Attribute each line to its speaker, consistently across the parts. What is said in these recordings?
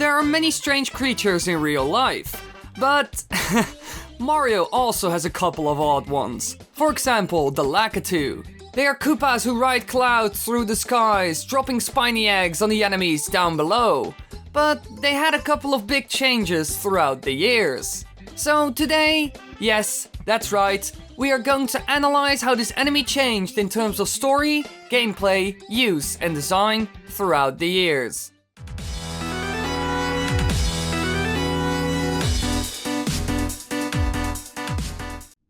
Speaker 1: There are many strange creatures in real life, but Mario also has a couple of odd ones. For example, the Lakitu. They are Koopas who ride clouds through the skies, dropping spiny eggs on the enemies down below. But they had a couple of big changes throughout the years. So today, yes, that's right, we are going to analyze how this enemy changed in terms of story, gameplay, use and design throughout the years.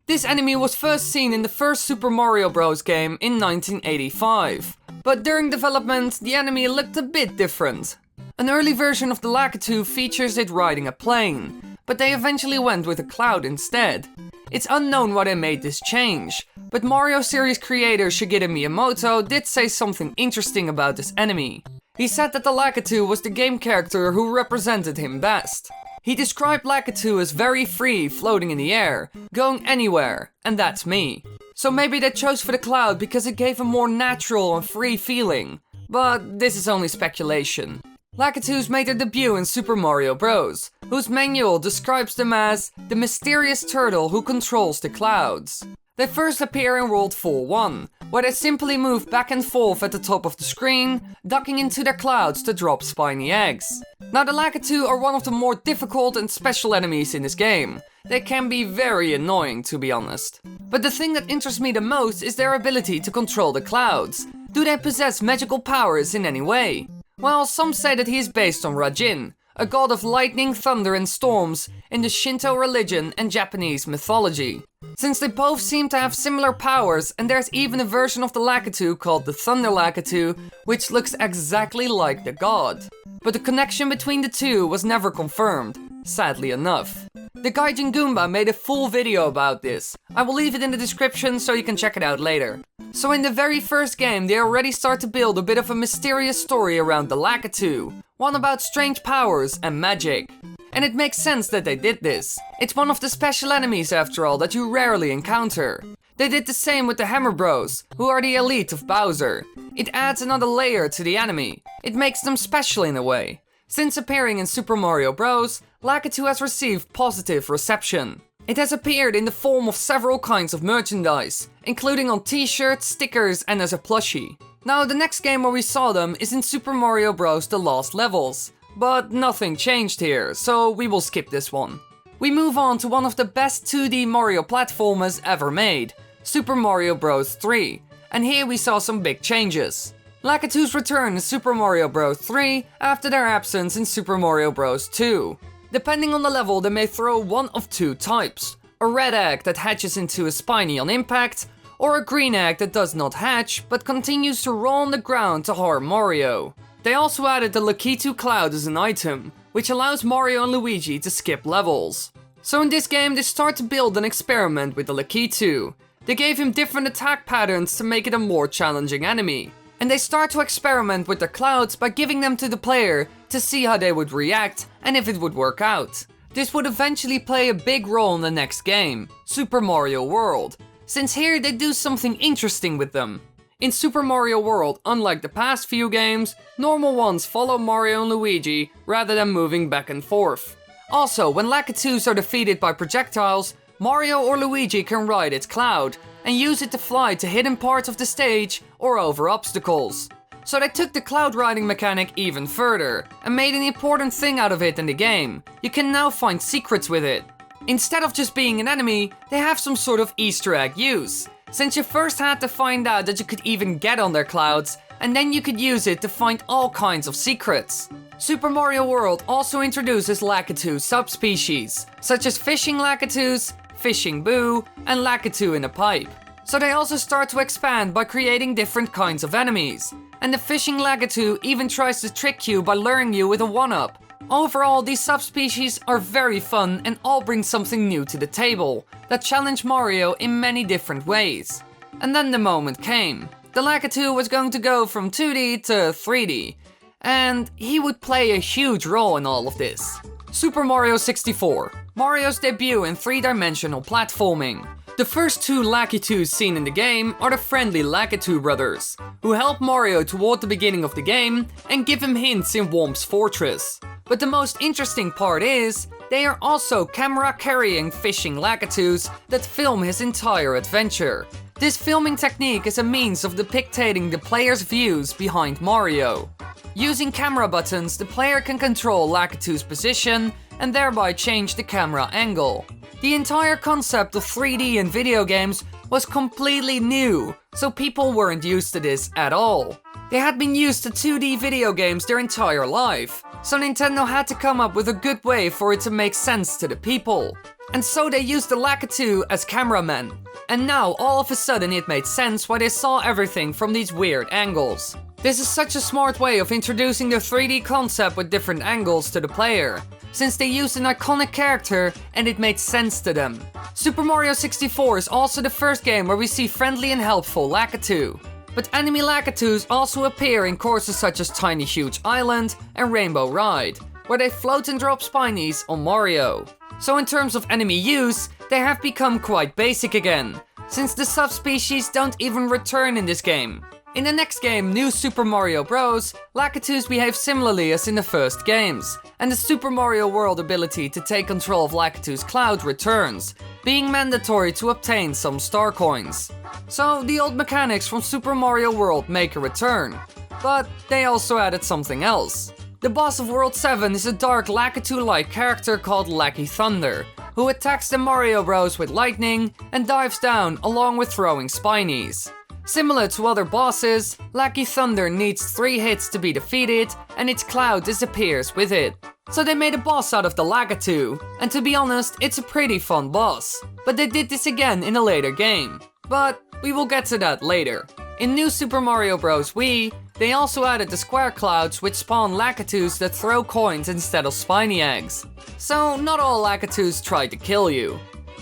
Speaker 1: This enemy was first seen in the first Super Mario Bros. Game in 1985, but during development the enemy looked a bit different. An early version of the Lakitu features it riding a plane, but they eventually went with a cloud instead. It's unknown why they made this change, but Mario series creator Shigeru Miyamoto did say something interesting about this enemy. He said that the Lakitu was the game character who represented him best. He described Lakitu as very free, floating in the air, going anywhere, and that's me. So maybe they chose for the cloud because it gave a more natural and free feeling. But this is only speculation. Lakitu's made their debut in Super Mario Bros., whose manual describes them as the mysterious turtle who controls the clouds. They first appear in World 4-1, where they simply move back and forth at the top of the screen, ducking into their clouds to drop spiny eggs. Now the Lakitu are one of the more difficult and special enemies in this game. They can be very annoying, to be honest. But the thing that interests me the most is their ability to control the clouds. Do they possess magical powers in any way? Well, some say that he is based on Rajin, a god of lightning, thunder and storms in the Shinto religion and Japanese mythology. Since they both seem to have similar powers, and there's even a version of the Lakitu called the Thunder Lakitu, which looks exactly like the god. But the connection between the two was never confirmed, sadly enough. The Gaijin Goomba made a full video about this. I will leave it in the description so you can check it out later. So in the very first game they already start to build a bit of a mysterious story around the Lakitu, one about strange powers and magic. And it makes sense that they did this. It's one of the special enemies after all that you rarely encounter. They did the same with the Hammer Bros, who are the elite of Bowser. It adds another layer to the enemy. It makes them special in a way. Since appearing in Super Mario Bros., Lakitu has received positive reception. It has appeared in the form of several kinds of merchandise, including on t-shirts, stickers and as a plushie. Now the next game where we saw them is in Super Mario Bros. The Lost Levels. But nothing changed here, so we will skip this one. We move on to one of the best 2D Mario platformers ever made, Super Mario Bros. 3, and here we saw some big changes. Lakitu's return in Super Mario Bros. 3 after their absence in Super Mario Bros. 2. Depending on the level, they may throw one of two types: a red egg that hatches into a spiny on impact, or a green egg that does not hatch but continues to roll on the ground to harm Mario. They also added the Lakitu cloud as an item, which allows Mario and Luigi to skip levels. So in this game they start to build an experiment with the Lakitu. They gave him different attack patterns to make it a more challenging enemy. And they start to experiment with the clouds by giving them to the player to see how they would react and if it would work out. This would eventually play a big role in the next game, Super Mario World, since here they do something interesting with them. In Super Mario World, unlike the past few games, normal ones follow Mario and Luigi rather than moving back and forth. Also, when Lakitus are defeated by projectiles, Mario or Luigi can ride its cloud and use it to fly to hidden parts of the stage or over obstacles. So they took the cloud riding mechanic even further and made an important thing out of it in the game. You can now find secrets with it. Instead of just being an enemy, they have some sort of Easter egg use, since you first had to find out that you could even get on their clouds, and then you could use it to find all kinds of secrets. Super Mario World also introduces Lakitu subspecies, such as Fishing Lakitus, Fishing Boo, and Lakitu in a pipe. So they also start to expand by creating different kinds of enemies. And the Fishing Lakitu even tries to trick you by luring you with a 1-up. Overall, these subspecies are very fun and all bring something new to the table that challenge Mario in many different ways. And then the moment came. The Lakitu was going to go from 2D to 3D, and he would play a huge role in all of this. Super Mario 64, Mario's debut in 3-dimensional platforming. The The first two Lakitus seen in the game are the friendly Lakitu brothers, who help Mario toward the beginning of the game and give him hints in Whomp's fortress. But the most interesting part is, they are also camera-carrying fishing Lakitus that film his entire adventure. This filming technique is a means of depicting the player's views behind Mario. Using camera buttons, the player can control Lakitu's position and thereby change the camera angle. The entire concept of 3D in video games was completely new, so people weren't used to this at all. They had been used to 2D video games their entire life, so Nintendo had to come up with a good way for it to make sense to the people. And so they used the Lakitu as cameramen. And now all of a sudden it made sense why they saw everything from these weird angles. This is such a smart way of introducing the 3D concept with different angles to the player, since they used an iconic character and it made sense to them. Super Mario 64 is also the first game where we see friendly and helpful Lakitu. But enemy Lakitus also appear in courses such as Tiny Huge Island and Rainbow Ride, where they float and drop spinies on Mario. So in terms of enemy use, they have become quite basic again, since the subspecies don't even return in this game. In the next game, New Super Mario Bros., Lakitus behave similarly as in the first games, and the Super Mario World ability to take control of Lakitu's cloud returns, being mandatory to obtain some star coins. So the old mechanics from Super Mario World make a return, but they also added something else. The boss of World 7 is a dark Lakitu-like character called Lucky Thunder, who attacks the Mario Bros with lightning and dives down along with throwing spinies. Similar to other bosses, Lucky Thunder needs 3 hits to be defeated and its cloud disappears with it. So they made a boss out of the Lakitu, and to be honest, it's a pretty fun boss. But they did this again in a later game. But we will get to that later. In New Super Mario Bros. Wii, they also added the square clouds which spawn Lakitus that throw coins instead of spiny eggs. So not all Lakitus try to kill you.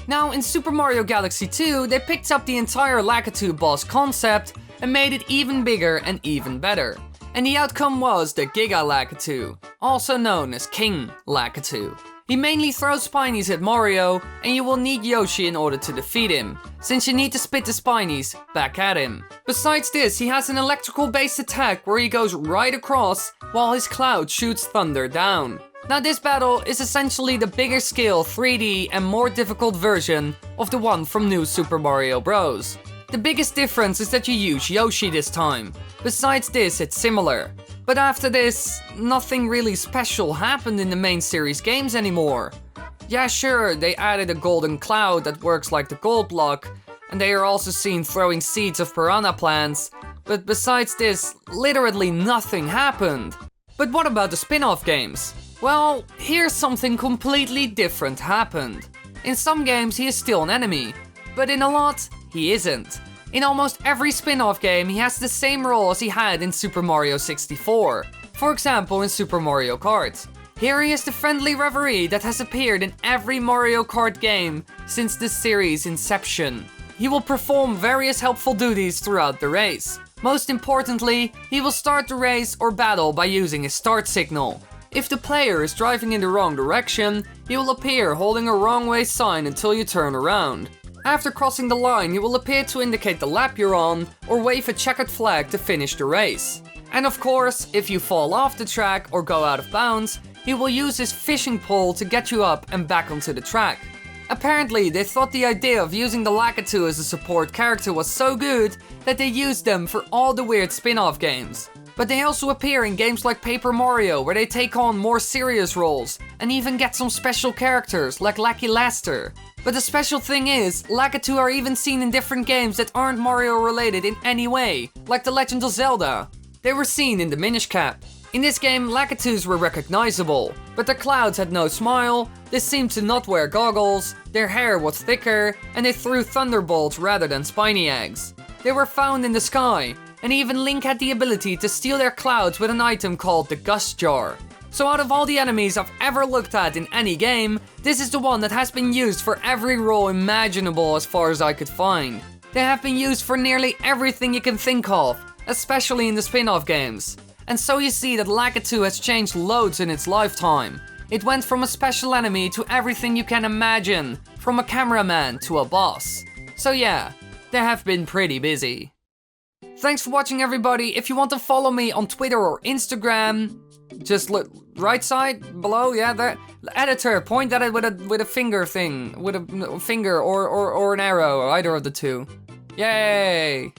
Speaker 1: Now in Super Mario Galaxy 2, they picked up the entire Lakitu boss concept and made it even bigger and even better. And the outcome was the Giga Lakitu, also known as King Lakitu. He mainly throws spinies at Mario, and you will need Yoshi in order to defeat him, since you need to spit the spinies back at him. Besides this, he has an electrical based attack where he goes right across while his cloud shoots thunder down. Now this battle is essentially the bigger scale 3D and more difficult version of the one from New Super Mario Bros. The biggest difference is that you use Yoshi this time. Besides this, it's similar. But after this, nothing really special happened in the main series games anymore. Yeah, sure, they added a golden cloud that works like the gold block, and they are also seen throwing seeds of piranha plants, but besides this, literally nothing happened. But what about the spin-off games? Well, here's something completely different happened. In some games he is still an enemy, but in a lot, he isn't. In almost every spin-off game, he has the same role as he had in Super Mario 64. For example, in Super Mario Kart. Here he is the friendly referee that has appeared in every Mario Kart game since the series' inception. He will perform various helpful duties throughout the race. Most importantly, he will start the race or battle by using his start signal. If the player is driving in the wrong direction, he will appear holding a wrong way sign until you turn around. After crossing the line, he will appear to indicate the lap you're on, or wave a checkered flag to finish the race. And of course, if you fall off the track or go out of bounds, he will use his fishing pole to get you up and back onto the track. Apparently, they thought the idea of using the Lakitu as a support character was so good that they used them for all the weird spin-off games. But they also appear in games like Paper Mario, where they take on more serious roles, and even get some special characters like Lucky Lester. But the special thing is, Lakitu are even seen in different games that aren't Mario related in any way, like The Legend of Zelda. They were seen in the Minish Cap. In this game, Lakitus were recognizable, but their clouds had no smile, they seemed to not wear goggles, their hair was thicker, and they threw thunderbolts rather than spiny eggs. They were found in the sky, and even Link had the ability to steal their clouds with an item called the Gust Jar. So out of all the enemies I've ever looked at in any game, this is the one that has been used for every role imaginable as far as I could find. They have been used for nearly everything you can think of, especially in the spin-off games. And so you see that Lakitu has changed loads in its lifetime. It went from a special enemy to everything you can imagine, from a cameraman to a boss. So yeah, they have been pretty busy. Thanks for watching, everybody. If you want to follow me on Twitter or Instagram, just look right side below, yeah, there. Editor, point at it with a finger thing, with a finger or an arrow, either of the two. Yay!